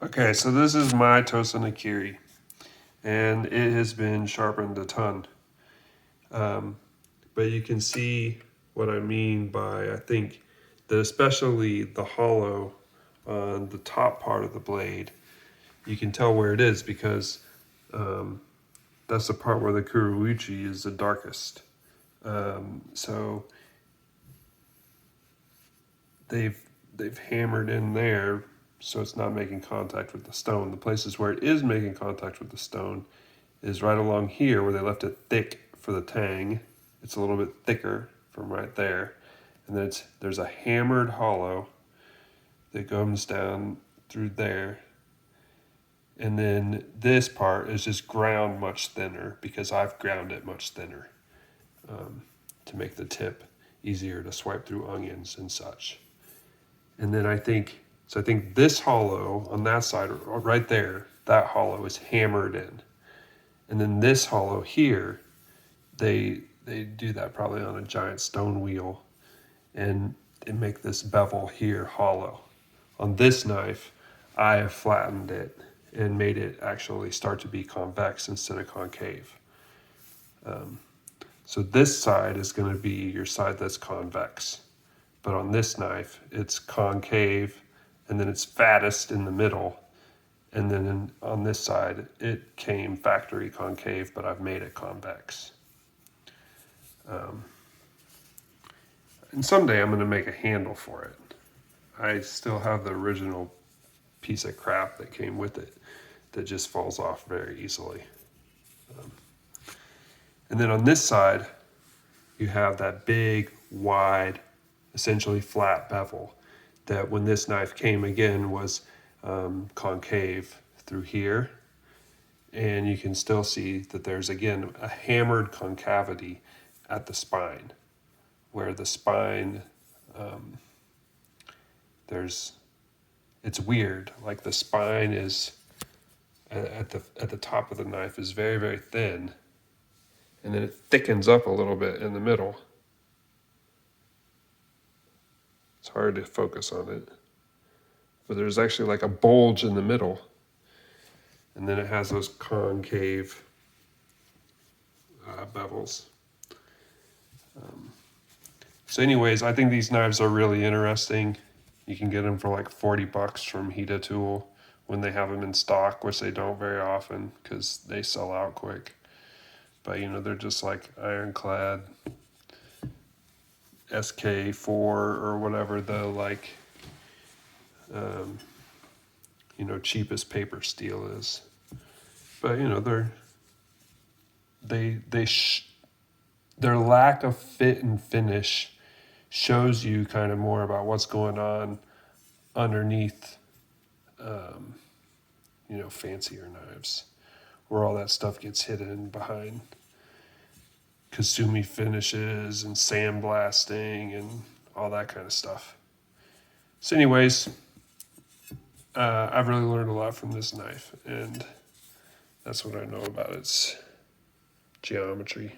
Okay, so this is my tosa nakiri, and it has been sharpened a ton. But you can see what I mean by, I think, that especially the hollow on the top part of the blade, you can tell where it is because that's the part where the kuruichi is the darkest. So they've hammered in there so it's not making contact with the stone. The places where it is making contact with the stone is right along here where they left it thick for the tang. It's a little bit thicker from right there. And then there's a hammered hollow that comes down through there. And then this part is just ground much thinner because I've ground it much thinner to make the tip easier to swipe through onions and such. And then I think this hollow on that side, right there, that hollow is hammered in. And then this hollow here, they do that probably on a giant stone wheel and they make this bevel here hollow. On this knife, I have flattened it and made it actually start to be convex instead of concave. So this side is going to be your side that's convex. But on this knife, it's concave, and then it's fattest in the middle. And then on this side, it came factory concave, but I've made it convex. And someday I'm going to make a handle for it. I still have the original piece of crap that came with it that just falls off very easily. And then on this side, you have that big, wide, essentially flat bevel that when this knife came again was concave through here. And you can still see that there's again a hammered concavity at the spine where the spine, it's weird. Like the spine is at the top of the knife is very, very thin. And then it thickens up a little bit in the middle. It's hard to focus on it. But there's actually like a bulge in the middle. And then it has those concave bevels. So anyways, I think these knives are really interesting. You can get them for like $40 from Hita Tool when they have them in stock, which they don't very often because they sell out quick. But you know, they're just like ironclad SK4 or whatever the like, cheapest paper steel is. But you know, their lack of fit and finish shows you kind of more about what's going on underneath, fancier knives, where all that stuff gets hidden behind Kasumi finishes and sandblasting and all that kind of stuff. So anyways, I've really learned a lot from this knife, and that's what I know about its geometry.